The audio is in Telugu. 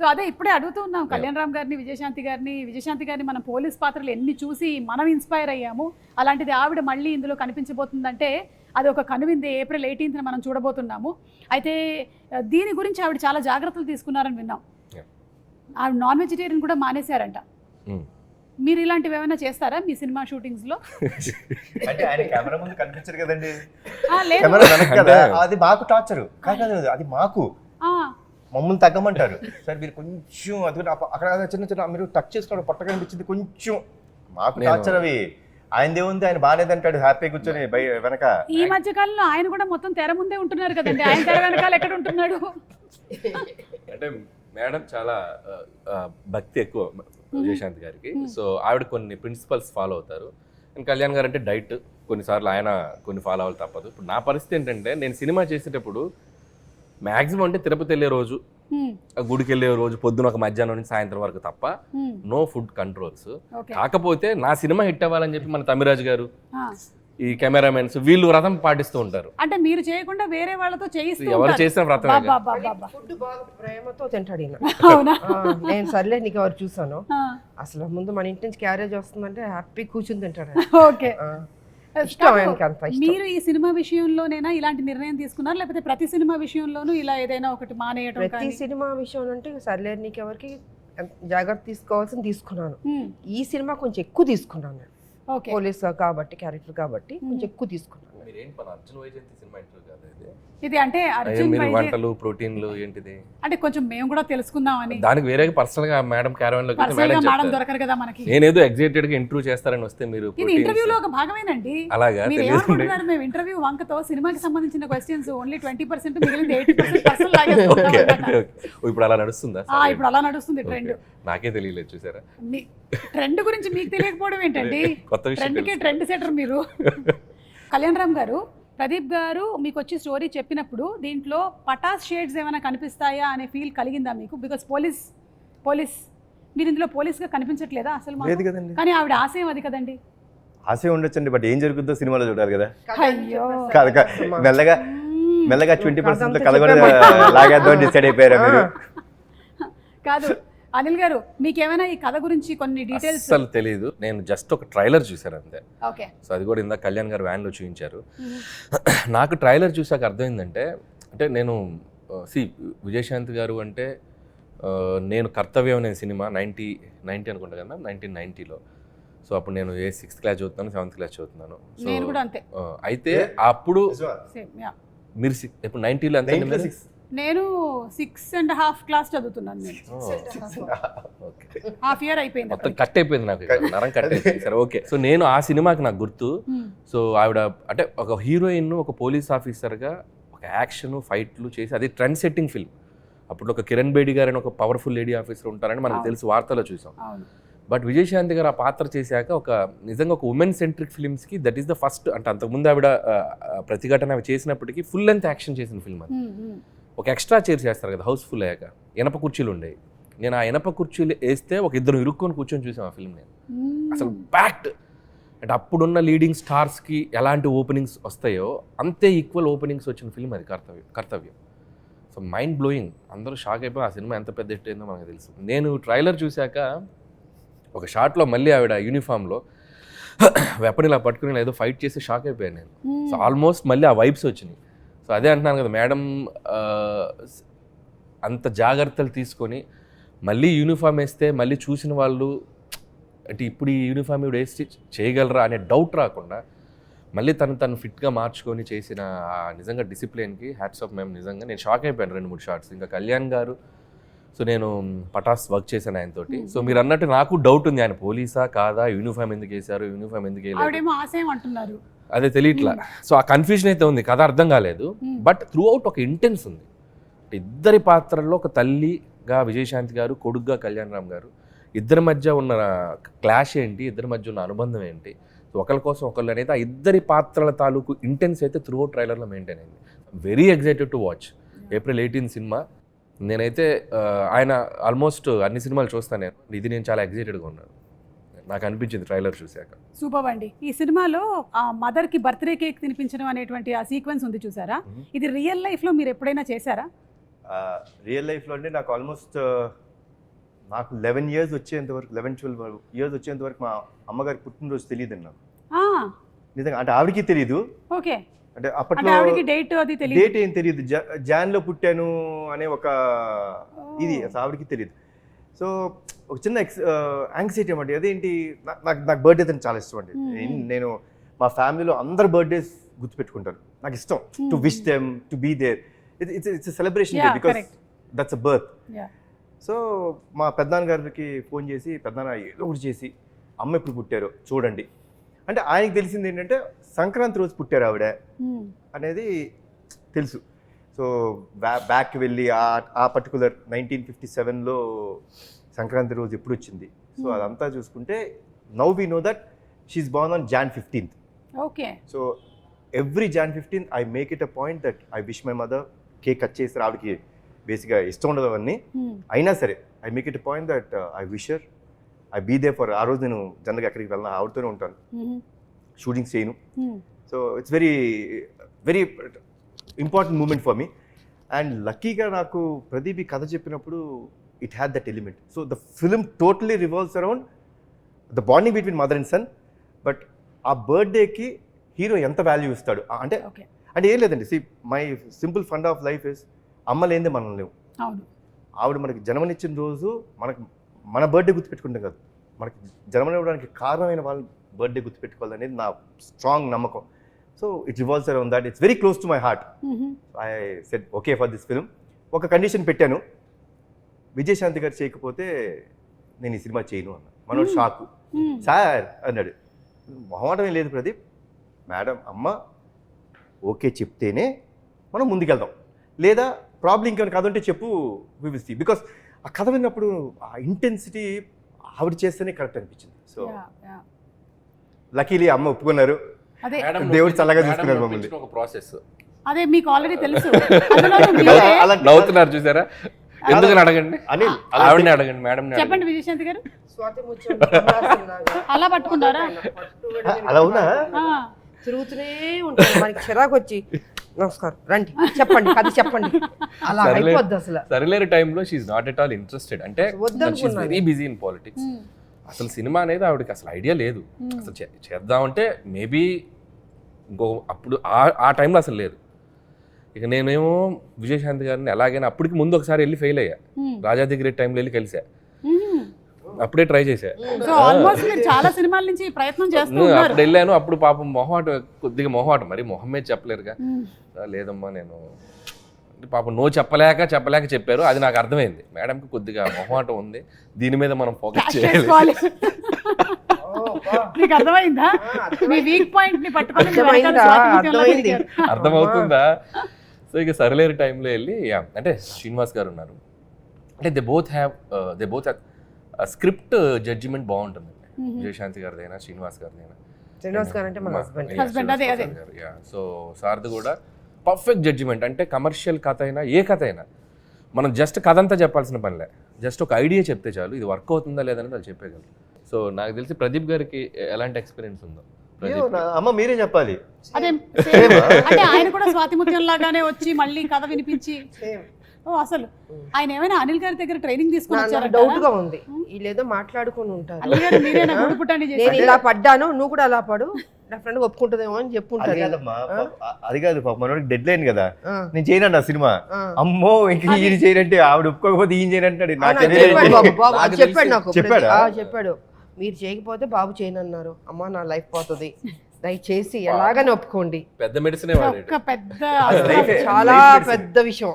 సో అదే ఇప్పుడే అడుగుతూ ఉన్నాం కళ్యాణ్ రామ్ గారిని, విజయశాంతి గారిని మనం పోలీస్ పాత్రలు ఎన్ని చూసి మనం ఇన్స్పైర్ అయ్యాము. అలాంటిది ఆవిడ మళ్ళీ ఇందులో కనిపించబోతుందంటే అది ఒక కనువిందే. ఏప్రిల్ 18న మనం చూడబోతున్నాము. అయితే దీని గురించి ఆవిడ చాలా జాగ్రత్తలు తీసుకున్నారని విన్నాం. ఆవిడ నాన్ వెజిటేరియన్ కూడా మానేశారంట. మీరు ఇలాంటివి ఏమైనా చేస్తారా మీ సినిమా షూటింగ్స్ లో? అంటే ఆయన కెమెరా ముందు కనిపించరు కదండి, లేదు కెమెరా వెనక కదా. అది మాకు టార్చర్ కాదు, అది మాకు మమ్మల్ని తగ్గమంటారు. సార్ మీరు కొంచెం అది అక్కడ చిన్న చిన్న మీరు టచ్ చేసుకోవడం పొట్ట కనిపించింది కొంచెం, మాకు టార్చర్ అవి. ఆయన దేవుంది, ఆయన బాగాలేదంటాడు హ్యాపీ కూర్చొని వెనక. ఈ మధ్య కాలంలో ఆయన కూడా మొత్తం తెర ముందే ఉంటున్నారు కదండి, ఆయన తెర వెనకాల ఎక్కడ ఉంటున్నాడు? అంటే మేడం చాలా భక్తి ఎక్కువ విజయశాంతి గారికి. సో ఆవిడ కొన్ని ప్రిన్సిపల్స్ ఫాలో అవుతారు. అండ్ కళ్యాణ్ గారు అంటే డైట్, కొన్నిసార్లు ఆయన కొన్ని ఫాలో అవ్వాలి తప్పదు. ఇప్పుడు నా పరిస్థితి ఏంటంటే నేను సినిమా చేసేటప్పుడు మ్యాక్సిమం అంటే తిరుపతి వెళ్ళే రోజు, గుడికి వెళ్ళే రోజు పొద్దున ఒక మధ్యాహ్నం నుంచి సాయంత్రం వరకు తప్ప నో ఫుడ్ కంట్రోల్స్. కాకపోతే నా సినిమా హిట్ అవ్వాలని చెప్పి మన తమిరాజ్ గారు, ఈ కెమెరామెన్స్ వీళ్ళు వ్రతం పాటిస్తూ ఉంటారు. అంటే మీరు చేయకుండా వేరే వాళ్ళతో చేయిస్తూ ఎవరు చేసిన వ్రతం ఫుడ్ బాగా ప్రేమతో తింటాడు ఈయన. నేను సర్లే నీకు ఎవరు చూసాను, అసలు ముందు మన ఇంటి నుంచి క్యారేజ్ వస్తుందంటే హ్యాపీ కూర్చుని తింటాడు. ఓకే, మీరు ఈ సినిమా విషయంలోనేనా ఇలాంటి నిర్ణయం తీసుకున్నారు, లేకపోతే ప్రతి సినిమా విషయంలోనూ ఇలా ఏదైనా ఒకటి మానేయడం? ప్రతి సినిమా విషయం అంటే సర్లే నీకు ఎవరికి జాగ్రత్త తీసుకోవాల్సింది తీసుకున్నాను. ఈ సినిమా కొంచెం ఎక్కువ తీసుకున్నాను నేను, పోలీస్ కాబట్టి క్యారెక్టర్ కాబట్టి కొంచెం ఎక్కువ తీసుకున్నాను. ఇది అంటే వంటలు ప్రోటీన్లు ఏంటిది అంటే కొంచెం మేము కూడా తెలుసుకుందామని. దానికి వేరే పర్సనల్ గా మేడం క్యారవన్ లో మేడం దొరకరు కదా మనకి. నేనేదో ఎగ్జైటెడ్ గా ఇంటర్వ్యూ చేస్తారని వస్తే మీరు ఇది ఇంటర్వ్యూలో ఒక భాగమేనండి. అలాగా ఏమనుకుంటున్నారు, మేము ఇంటర్వ్యూ వంకతో సినిమాకి సంబంధించిన క్వశ్చన్స్ ఓన్లీ 20%, మిగిలింది 80% పర్సనల్ లాగా. ఇప్పుడు అలా నడుస్తుందా? ఇప్పుడు అలా నడుస్తుంది ట్రెండ్. నాకే తెలియలేదు, చూసారా? ట్రెండ్ గురించి మీకు తెలియకపోవడం ఏంటండి? కొత్త విషయం, ట్రెండ్ సెటర్ మీరు. కళ్యాణ్ రామ్ గారు, ప్రదీప్ గారు మీకు వచ్చి స్టోరీ చెప్పినప్పుడు దీంట్లో పటాస్ షేడ్స్ ఏమైనా కనిపిస్తాయా అనే ఫీల్ కలిగిందా మీకు? బికాస్ పోలీస్ మీరు ఇందులో పోలీస్గా కనిపించట్లేదా అసలు? కానీ ఆవిడ ఆశయం అది కదండి. ఆశయం ఉండొచ్చండి, బట్ ఏం జరుగుతుందో సినిమాలో చూడాలి కదా. అయ్యో మెల్లగా 20% కలగొని లాగేద్దాం డిసైడ్ అయిపోయారా మీరు? కాదు అనిల్ గారు, మీకేమైనా ఈ కథ గురించి కొన్ని డీటెయిల్స్? అసలు తెలియదు, నేను జస్ట్ ఒక ట్రైలర్ చూసాను అంతే. ఓకే, సో అది కూడా ఇందాక కళ్యాణ్ గారు వ్యాన్లో చూపించారు. నాకు ట్రైలర్ చూసాక అర్థమైందంటే, అంటే నేను విజయశాంతి గారు అంటే నేను కర్తవ్యం అనే సినిమా 90 అనుకుంటా కదా, 1990లో. సో అప్పుడు నేను 6th క్లాస్ చదువుతున్నాను, 7th క్లాస్ చదువుతున్నాను. నేను కూడా అంతే. అయితే అప్పుడు మీరు ఇప్పుడు 90లో అంతే? నేను 6.5 క్లాస్ చదువుతున్నాను. నేను హాఫ్ ఇయర్ అయిపోయింది, మొత్తం కట్ అయిపోయింది నాకు, నరం కట్ అయిపోయింది. సరే ఓకే. సో నేను ఆ సినిమాకి నాకు గుర్తు, సో ఆవిడ అంటే ఒక హీరోయిన్ ఒక పోలీస్ ఆఫీసర్గా ఒక యాక్షన్ ఫైట్లు చేసి అది ట్రెండ్ సెట్టింగ్ ఫిల్మ్. అప్పుడు ఒక కిరణ్ బేడి గారు అని ఒక పవర్ఫుల్ లేడీ ఆఫీసర్ ఉంటారని మనకు తెలుసు, వార్తలో చూసాం. బట్ విజయశాంతి గారు ఆ పాత్ర చేశాక ఒక నిజంగా ఒక ఉమెన్ సెంట్రిక్ ఫిల్మ్స్కి దట్ ఈస్ ద ఫస్ట్. అంటే అంతకుముందు ఆవిడ ప్రతిఘటన అవి చేసినప్పటికీ ఫుల్ లెంత్ యాక్షన్ చేసిన ఫిల్మ్ అది. ఒక ఎక్స్ట్రా చైర్ చేస్తారు కదా హౌస్ఫుల్ అయ్యాక, ఇనప కుర్చీలు ఉండేవి. నేను ఆ ఇనప కుర్చీలు వేస్తే ఒక ఇద్దరు ఇరుక్కొని కూర్చొని చూసాం ఆ ఫిల్మ్. నేను అసలు ప్యాక్డ్, అంటే అప్పుడున్న లీడింగ్ స్టార్స్కి ఎలాంటి ఓపెనింగ్స్ వస్తాయో అంతే ఈక్వల్ ఓపెనింగ్స్ వచ్చిన ఫిల్మ్ అది కర్తవ్యం. సో మైండ్ బ్లోయింగ్, అందరూ షాక్ అయిపోయి ఆ సినిమా ఎంత పెద్ద హిట్ అయిందో మనకు తెలుసు. నేను ట్రైలర్ చూశాక ఒక షాట్లో మళ్ళీ ఆవిడ యూనిఫామ్లో వెపన్ ఇలా పట్టుకుని ఏదో ఫైట్ చేసి షాక్ అయిపోయాను నేను. సో ఆల్మోస్ట్ మళ్ళీ ఆ వైబ్స్ వచ్చినాయి. సో అదే అంటున్నాను కదా, మేడం అంత జాగ్రత్తలు తీసుకొని మళ్ళీ యూనిఫామ్ వేస్తే మళ్ళీ చూసిన వాళ్ళు అంటే ఇప్పుడు ఈ యూనిఫామ్ ఇవి వేసి చేయగలరా అనే డౌట్ రాకుండా మళ్ళీ తను ఫిట్గా మార్చుకొని చేసిన నిజంగా డిసిప్లిన్కి హ్యాట్స్ ఆఫ్. మేము నిజంగా నేను షాక్ అయిపోయాను 2-3 షార్ట్స్. ఇంకా కళ్యాణ్ గారు, సో నేను పటాస్ వర్క్ చేశాను ఆయనతోటి. సో మీరు అన్నట్టు నాకు డౌట్ ఉంది, ఆయన పోలీసా కాదా, యూనిఫామ్ ఎందుకు వేశారు, యూనిఫామ్ ఎందుకు వేయలేదు అదే తెలియట్లా. సో ఆ కన్ఫ్యూజన్ అయితే ఉంది, కథ అర్థం కాలేదు. బట్ త్రూ అవుట్ ఒక ఇంటెన్స్ ఉంది. ఇద్దరి పాత్రల్లో ఒక తల్లిగా విజయశాంతి గారు, కొడుగ్గా కళ్యాణ్ రామ్ గారు, ఇద్దరి మధ్య ఉన్న క్లాష్ ఏంటి, ఇద్దరి మధ్య ఉన్న అనుబంధం ఏంటి, ఒకరి కోసం ఒకళ్ళు అనేది ఆ ఇద్దరి పాత్రల తాలూకు ఇంటెన్స్ అయితే త్రూ అవుట్ ట్రైలర్లో మెయింటైన్ అయింది. Very excited to watch. April 18 cinema. నేనైతే ఆయన ఆల్మోస్ట్ అన్ని సినిమాలు చూస్తాను, ఇది నేను చాలా ఎగ్జైటెడ్గా ఉన్నాను, నాకు అనిపించింది ట్రైలర్ చూశాక. సూపర్ అండి. ఈ సినిమాలో ఆ మదర్కి బర్త్డే కేక్ తినిపించడం అనేటువంటి ఆ సీక్వెన్స్ ఉంది చూసారా, ఇది రియల్ లైఫ్లో మీరు ఎప్పుడైనా చేశారా? రియల్ లైఫ్లో అంటే నాకు ఆల్మోస్ట్ నాకు 11 years వచ్చేంత వరకు 11-12 years వచ్చేంత వరకు మా అమ్మగారి పుట్టినరోజు తెలియదండి నాకు నిజంగా. అంటే ఆవిడకి తెలియదు. ఓకే. అంటే అప్పట్లో డేట్ అది తెలియదు. డేట్ ఏం తెలియదు. జాన్లో పుట్టాను అనే ఒక ఇది అసలు ఆవిడకి తెలియదు. సో ఒక చిన్న యాంగ్జైటీ అన్నమాట. అదేంటి నాకు బర్త్డే అంటే చాలా ఇష్టం అండి. నేను మా ఫ్యామిలీలో అందరు బర్త్డేస్ గుర్తుపెట్టుకుంటారు. నాకు ఇష్టం to wish them, to be there. It's celebration day because that's a birth. So మా పెద్దనాన్న గారికి ఫోన్ చేసి, పెద్దనాన్న ఏదో ఒకటి చేసి అమ్మ ఎప్పుడు పుట్టారో చూడండి అంటే, ఆయనకి తెలిసింది ఏంటంటే సంక్రాంతి రోజు పుట్టారు ఆవిడ అనేది తెలుసు. సో బ్యాక్ వెళ్ళి ఆ పర్టికులర్ 1957లో సంక్రాంతి రోజు ఎప్పుడు వచ్చింది. సో అదంతా చూసుకుంటే now we know that she is born on Jan 15th. Okay. So every Jan 15th I make it a point that I wish my mother. Cake cut చేసి ఆవిడకి బేసిక్గా ఇష్టం ఉండదు అవన్నీ, అయినా సరే I make it a point that I wish her, I be there for. ఆ రోజు నేను జనరల్గా ఎక్కడికి వెళ్ళినా ఆవిడతోనే ఉంటాను, షూటింగ్స్ చేయను. So it's very very important moment for me. And లక్కీగా నాకు ప్రదీప్ ఈ కథ చెప్పినప్పుడు it had that element. So the film totally revolves around the bonding between mother and son. But ఆ బర్త్డేకి హీరో ఎంత వాల్యూ ఇస్తాడు అంటే అంటే ఏం లేదండి. See my simple fund of life is అమ్మ లేనిదే మనం లేవు. ఆవిడ మనకి జన్మనిచ్చిన రోజు మన బర్త్డే గుర్తుపెట్టుకుంటాం కదా, మనకి జన్మనివ్వడానికి కారణమైన వాళ్ళ బర్త్డే గుర్తుపెట్టుకోవాలనేది నా స్ట్రాంగ్ నమ్మకం. So it revolves around that. It's very close to my heart. I said okay for this film. ఒక కండిషన్ పెట్టాను, విజయశాంతి గారు చేయకపోతే నేను ఈ సినిమా చేయను అన్న. మనోడు షాకు. సార్ అన్నాడు, మొహమాటమే లేదు ప్రదీప్, మేడం అమ్మ ఓకే చెప్తేనే మనం ముందుకెళ్దాం, లేదా ప్రాబ్లం ఇంకేమైనా కథ ఉంటే చెప్పు, వివిసి. బికాస్ ఆ కథ విన్నప్పుడు ఆ ఇంటెన్సిటీ ఆవిడ చేస్తేనే కరెక్ట్ అనిపించింది. సో లక్కీలీ అమ్మ ఒప్పుకున్నారు, దేవుడు చల్లగా చూసుకున్నారు మమ్మల్ని. ఒక ప్రాసెస్ అదే మీకు ఆల్రెడీ తెలుసు. నవ్వుతున్నారు చూసారా? ఎందుకని అడగండి, ఆవిడని అడగండి, మేడం చెప్పండి. విజయశాంతి గారు అలా పట్టుకున్నారా? అలా అవునా? తిరుగుతూనే ఉంటారు, మనకి చిరాకు వచ్చి నమస్కారం రండి చెప్పండి కథ చెప్పండి అలా అయిపోద్ది అసలు. సరిలేరు టైంలో she is not at all interested. అంటే వెరీ బిజీ ఇన్ పాలిటిక్స్. అసలు సినిమా అనేది ఆవిడకి అసలు ఐడియా లేదు. అసలు చేద్దామంటే మేబీ ఇంకో అప్పుడు ఆ టైంలో అసలు లేదు. ఇక నేనేమో విజయశాంతి గారిని ఎలాగైనా అప్పటికి ముందు ఒకసారి వెళ్ళి ఫెయిల్ అయ్యా, రాజాది గ్రేట్ టైంలో వెళ్ళి కలిసా, అప్పుడే ట్రై చేశా. చాలా సినిమాల నుంచి ప్రయత్నం చేస్తూ అప్పుడు వెళ్ళాను. అప్పుడు పాపం కొద్దిగా మొహమాటం, మరి మొహమ్మే చెప్పలేరుగా. లేదమ్మా నేను పాపం నో చెప్పలేక చెప్పారు. అది నాకు అర్థమైంది, మేడంకి కొద్దిగా మొహమాటం ఉంది, దీని మీద మనం ఫోకస్ చేయాలి. మీకు అర్థమైందా? మీ వీక్ పాయింట్ ని పట్టుకొని అర్థమవుతుందా? సో ఇక సరిలేరు టైంలో వెళ్ళి అంటే శ్రీనివాస్ గారు ఉన్నారు, అంటే they both have script judgement బాగుంటుంది. విజయశాంతి గారిదైనా శ్రీనివాస్ గారిదైనా. శ్రీనివాస్ గారు అంటే మన హస్బెండ్. సో సార్ది కూడా పర్ఫెక్ట్ జడ్జిమెంట్. అంటే కమర్షియల్ కథ అయినా ఏ కథ అయినా మనం జస్ట్ కథ అంతా చెప్పాల్సిన పనిలే, జస్ట్ ఒక ఐడియా చెప్తే చాలు, ఇది వర్క్ అవుతుందా లేదని వాళ్ళు చెప్పేయగలరు. సో నాకు తెలిసి ప్రదీప్ గారికి ఎలాంటి ఎక్స్పీరియన్స్ ఉందో అమ్మ మీరే చెప్పాలి. అదే అంటే ఆయన కూడా స్వాతి ముత్యం లాగానే వచ్చి మళ్ళీ కథ వినిపించి అసలు ఆయన ఏమైనా అనిల్ గారి దగ్గర ట్రైనింగ్ తీసుకుని వచ్చారా? డౌట్ గా ఉంది, వీళ్ళేదో మాట్లాడుకుని ఉంటారు. నేను ఇలా పడ్డాను, నువ్వు కూడా అలా పడు, నా ఫ్రెండ్ ఒప్పుకుంటుందేమో అని చెప్పుంటారు. అది కాదు పాప, మనోడికి డెడ్ లైన్ కదా, నేను చేయను ఆ సినిమా. అమ్మో ఇంక ఈయన చేయనంటే ఆవిడ ఒప్పుకోకపోతే ఈయన చేయనంటాడు. చెప్పాడు మీరు చేయకపోతే బాబు చేయనన్నారు. అమ్మా నా లైఫ్ పోతుంది, దయచేసి ఎలాగని ఒప్పుకోండి. పెద్ద మెడిసిన్, పెద్ద చాలా పెద్ద విషయం.